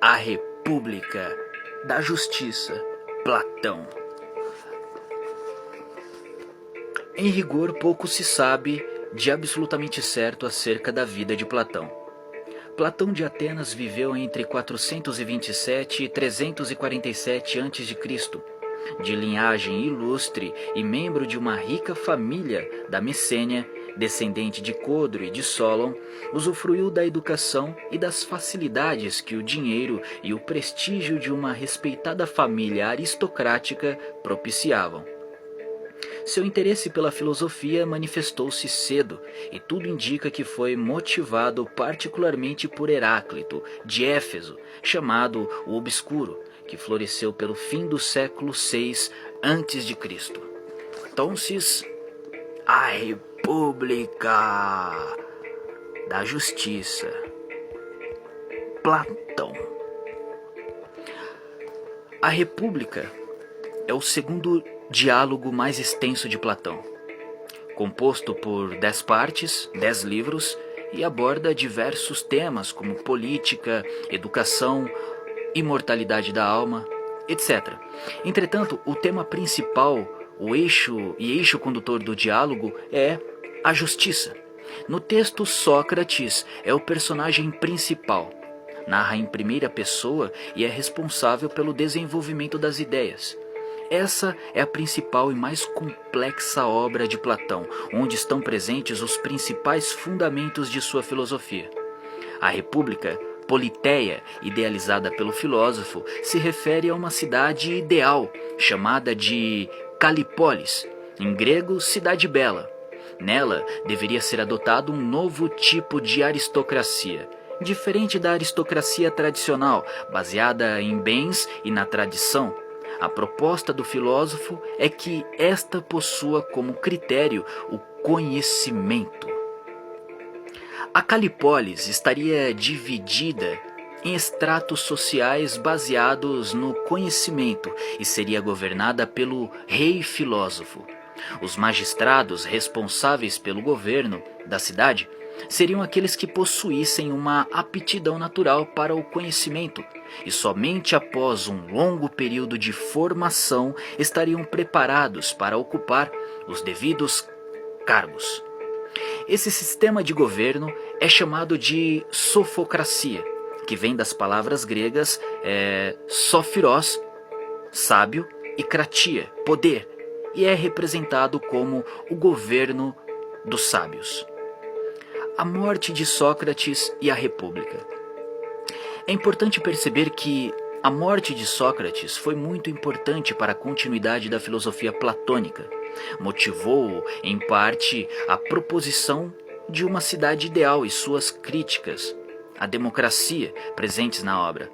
A República da Justiça, Platão. Em rigor, pouco se sabe de absolutamente certo acerca da vida de Platão. Platão de Atenas viveu entre 427 e 347 a.C., de linhagem ilustre e membro de uma rica família da Messênia, descendente de Codro e de Solon, usufruiu da educação e das facilidades que o dinheiro e o prestígio de uma respeitada família aristocrática propiciavam. Seu interesse pela filosofia manifestou-se cedo, e tudo indica que foi motivado particularmente por Heráclito, de Éfeso, chamado o Obscuro, que floresceu pelo fim do século VI a.C. Então, a República da Justiça, Platão. A República é o segundo diálogo mais extenso de Platão, composto por 10 partes, 10 livros, e aborda diversos temas como política, educação, imortalidade da alma, etc. Entretanto, o tema principal, o eixo condutor do diálogo é a justiça. No texto, Sócrates é o personagem principal, narra em primeira pessoa e é responsável pelo desenvolvimento das ideias. Essa é a principal e mais complexa obra de Platão, onde estão presentes os principais fundamentos de sua filosofia. A República, Politeia, idealizada pelo filósofo, se refere a uma cidade ideal, chamada de Calipólis, em grego, cidade bela. Nela deveria ser adotado um novo tipo de aristocracia, diferente da aristocracia tradicional, baseada em bens e na tradição. A proposta do filósofo é que esta possua como critério o conhecimento. A Calipólis estaria dividida em estratos sociais baseados no conhecimento e seria governada pelo rei filósofo. Os magistrados responsáveis pelo governo da cidade seriam aqueles que possuíssem uma aptidão natural para o conhecimento e somente após um longo período de formação estariam preparados para ocupar os devidos cargos. Esse sistema de governo é chamado de sofocracia, que vem das palavras gregas sófiros, sábio, e kratia, poder, e é representado como o governo dos sábios. A morte de Sócrates e a República. É importante perceber que a morte de Sócrates foi muito importante para a continuidade da filosofia platônica. Motivou, em parte, a proposição de uma cidade ideal e suas críticas à democracia presentes na obra.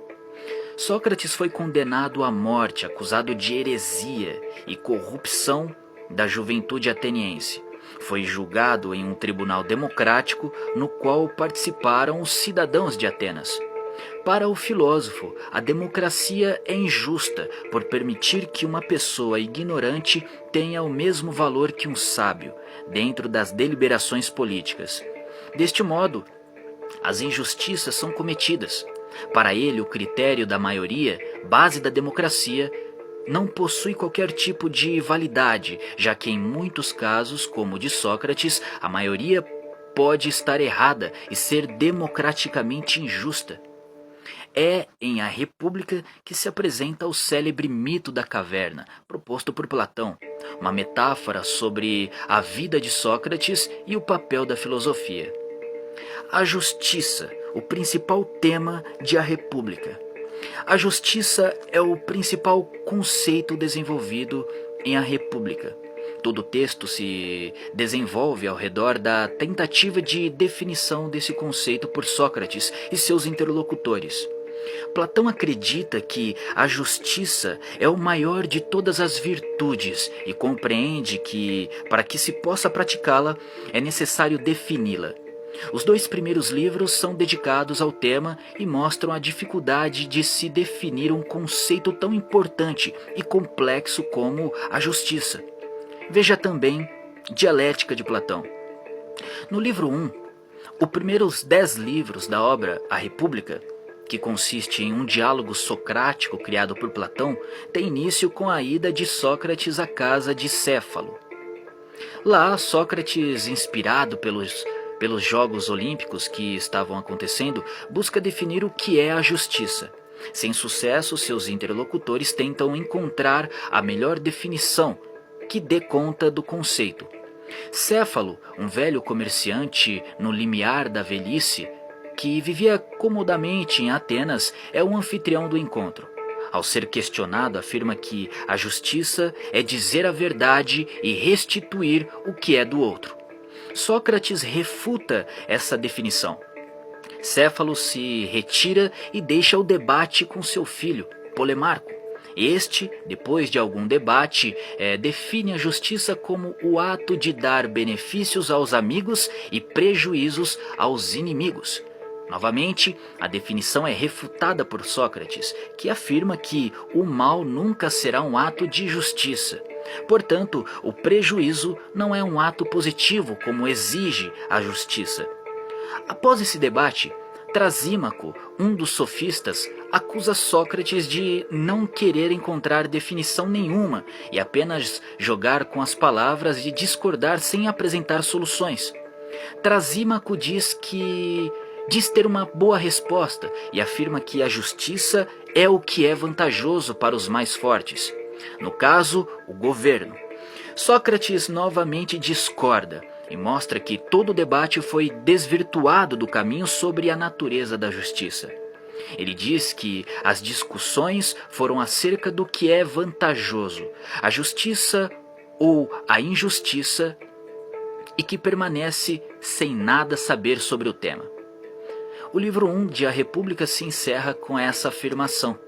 Sócrates foi condenado à morte, acusado de heresia e corrupção da juventude ateniense. Foi julgado em um tribunal democrático no qual participaram os cidadãos de Atenas. Para o filósofo, a democracia é injusta por permitir que uma pessoa ignorante tenha o mesmo valor que um sábio dentro das deliberações políticas. Deste modo, as injustiças são cometidas. Para ele, o critério da maioria, base da democracia, não possui qualquer tipo de validade, já que em muitos casos, como o de Sócrates, a maioria pode estar errada e ser democraticamente injusta. É em A República que se apresenta o célebre mito da caverna, proposto por Platão, uma metáfora sobre a vida de Sócrates e o papel da filosofia. A justiça, o principal tema de A República. A justiça é o principal conceito desenvolvido em A República. Todo o texto se desenvolve ao redor da tentativa de definição desse conceito por Sócrates e seus interlocutores. Platão acredita que a justiça é o maior de todas as virtudes e compreende que, para que se possa praticá-la, é necessário defini-la. Os 2 primeiros livros são dedicados ao tema e mostram a dificuldade de se definir um conceito tão importante e complexo como a justiça. Veja também Dialética de Platão. No livro 1, os primeiros 10 livros da obra A República que consiste em um diálogo socrático criado por Platão, tem início com a ida de Sócrates à casa de Céfalo. Lá, Sócrates, inspirado pelos Jogos Olímpicos que estavam acontecendo, busca definir o que é a justiça. Sem sucesso, seus interlocutores tentam encontrar a melhor definição que dê conta do conceito. Céfalo, um velho comerciante no limiar da velhice, que vivia comodamente em Atenas, é o anfitrião do encontro. Ao ser questionado, afirma que a justiça é dizer a verdade e restituir o que é do outro. Sócrates refuta essa definição. Céfalo se retira e deixa o debate com seu filho, Polemarco. Este, depois de algum debate, define a justiça como o ato de dar benefícios aos amigos e prejuízos aos inimigos. Novamente, a definição é refutada por Sócrates, que afirma que o mal nunca será um ato de justiça. Portanto, o prejuízo não é um ato positivo, como exige a justiça. Após esse debate, Trasímaco, um dos sofistas, acusa Sócrates de não querer encontrar definição nenhuma e apenas jogar com as palavras e discordar sem apresentar soluções. Trasímaco diz ter uma boa resposta e afirma que a justiça é o que é vantajoso para os mais fortes. No caso, o governo. Sócrates novamente discorda e mostra que todo o debate foi desvirtuado do caminho sobre a natureza da justiça. Ele diz que as discussões foram acerca do que é vantajoso, a justiça ou a injustiça, e que permanece sem nada saber sobre o tema. O livro 1 de A República se encerra com essa afirmação.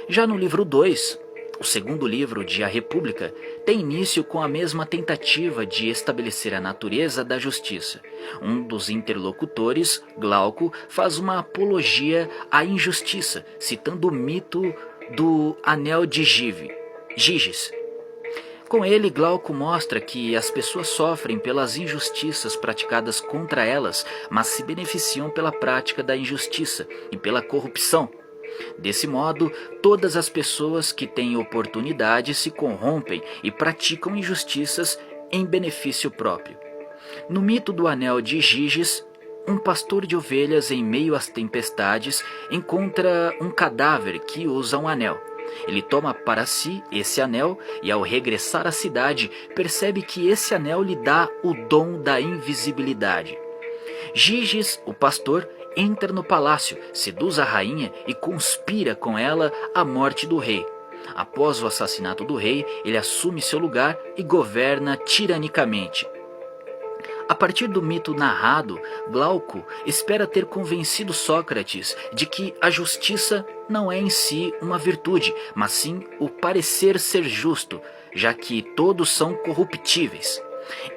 Já no livro 2, o segundo livro de A República, tem início com a mesma tentativa de estabelecer a natureza da justiça. Um dos interlocutores, Glauco, faz uma apologia à injustiça, citando o mito do Anel de Giges. Com ele, Glauco mostra que as pessoas sofrem pelas injustiças praticadas contra elas, mas se beneficiam pela prática da injustiça e pela corrupção. Desse modo, todas as pessoas que têm oportunidade se corrompem e praticam injustiças em benefício próprio. No mito do Anel de Giges, um pastor de ovelhas em meio às tempestades encontra um cadáver que usa um anel. Ele toma para si esse anel e, ao regressar à cidade, percebe que esse anel lhe dá o dom da invisibilidade. Giges, o pastor, entra no palácio, seduz a rainha e conspira com ela a morte do rei. Após o assassinato do rei, ele assume seu lugar e governa tiranicamente. A partir do mito narrado, Glauco espera ter convencido Sócrates de que a justiça não é em si uma virtude, mas sim o parecer ser justo, já que todos são corruptíveis.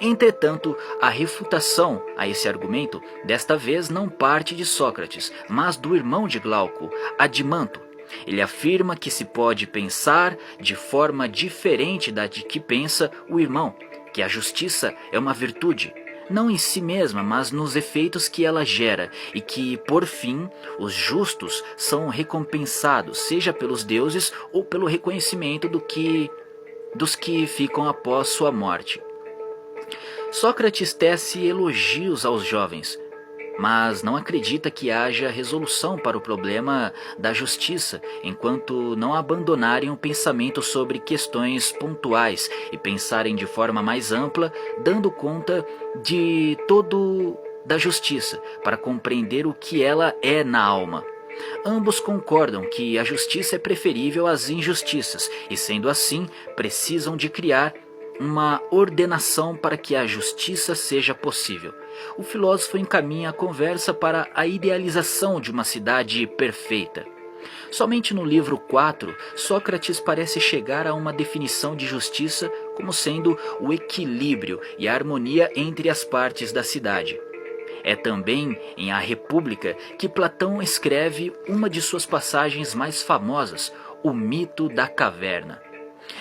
Entretanto, a refutação a esse argumento desta vez não parte de Sócrates, mas do irmão de Glauco, Adimanto. Ele afirma que se pode pensar de forma diferente da de que pensa o irmão, que a justiça é uma virtude, não em si mesma, mas nos efeitos que ela gera, e que, por fim, os justos são recompensados, seja pelos deuses ou pelo reconhecimento dos que ficam após sua morte. Sócrates tece elogios aos jovens, mas não acredita que haja resolução para o problema da justiça, enquanto não abandonarem o pensamento sobre questões pontuais e pensarem de forma mais ampla, dando conta de todo da justiça, para compreender o que ela é na alma. Ambos concordam que a justiça é preferível às injustiças e, sendo assim, precisam de criar uma ordenação para que a justiça seja possível. O filósofo encaminha a conversa para a idealização de uma cidade perfeita. Somente no livro 4, Sócrates parece chegar a uma definição de justiça como sendo o equilíbrio e a harmonia entre as partes da cidade. É também em A República que Platão escreve uma de suas passagens mais famosas, o mito da caverna.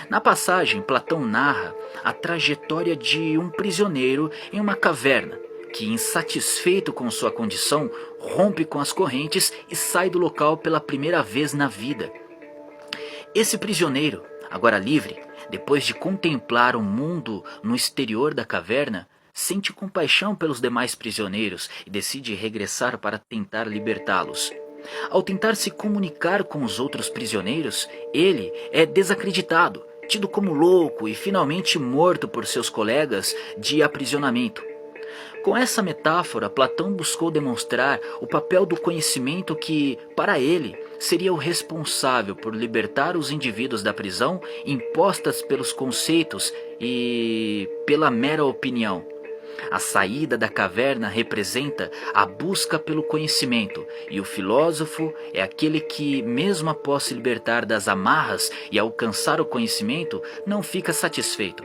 Na passagem, Platão narra a trajetória de um prisioneiro em uma caverna, que, insatisfeito com sua condição, rompe com as correntes e sai do local pela primeira vez na vida. Esse prisioneiro, agora livre, depois de contemplar o mundo no exterior da caverna, sente compaixão pelos demais prisioneiros e decide regressar para tentar libertá-los. Ao tentar se comunicar com os outros prisioneiros, ele é desacreditado, tido como louco e finalmente morto por seus colegas de aprisionamento. Com essa metáfora, Platão buscou demonstrar o papel do conhecimento que, para ele, seria o responsável por libertar os indivíduos da prisão impostas pelos conceitos e pela mera opinião. A saída da caverna representa a busca pelo conhecimento, e o filósofo é aquele que, mesmo após se libertar das amarras e alcançar o conhecimento, não fica satisfeito.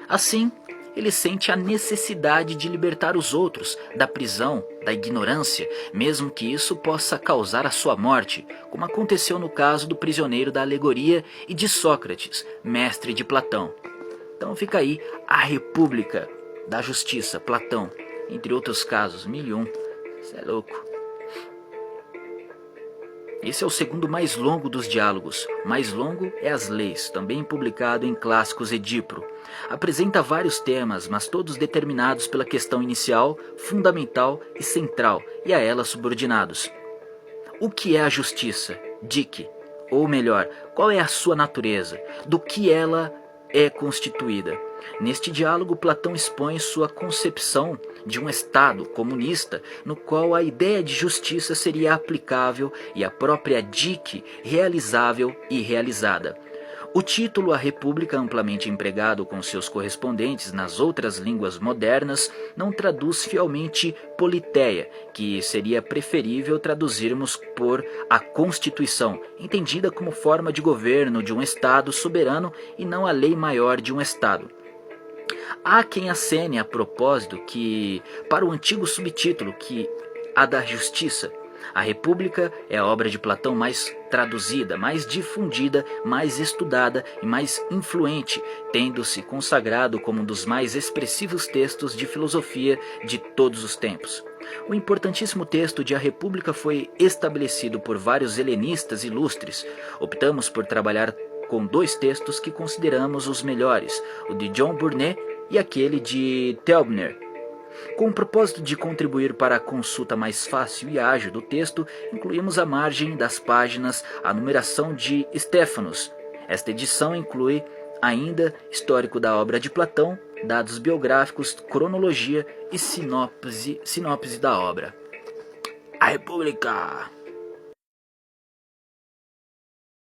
Assim, ele sente a necessidade de libertar os outros da prisão, da ignorância, mesmo que isso possa causar a sua morte, como aconteceu no caso do prisioneiro da alegoria e de Sócrates, mestre de Platão. Então fica aí a República da Justiça, Platão, entre outros casos, 1001. Isso é louco. Esse é o segundo mais longo dos diálogos. O mais longo é As Leis, também publicado em Clássicos Edipro. Apresenta vários temas, mas todos determinados pela questão inicial, fundamental e central, e a ela subordinados. O que é a justiça? Dique. Ou melhor, qual é a sua natureza? Do que ela é constituída? Neste diálogo, Platão expõe sua concepção de um Estado comunista no qual a ideia de justiça seria aplicável e a própria dique realizável e realizada. O título A República, amplamente empregado com seus correspondentes nas outras línguas modernas, não traduz fielmente Politeia, que seria preferível traduzirmos por a Constituição, entendida como forma de governo de um Estado soberano e não a lei maior de um Estado. Há quem acene a propósito que, para o antigo subtítulo que a da Justiça, a República é a obra de Platão mais traduzida, mais difundida, mais estudada e mais influente, tendo-se consagrado como um dos mais expressivos textos de filosofia de todos os tempos. O importantíssimo texto de A República foi estabelecido por vários helenistas ilustres. Optamos por trabalhar com dois textos que consideramos os melhores, o de John Burnet e aquele de Teubner. Com o propósito de contribuir para a consulta mais fácil e ágil do texto, incluímos à margem das páginas a numeração de Stéphanos. Esta edição inclui ainda histórico da obra de Platão, dados biográficos, cronologia e sinopse da obra. A República!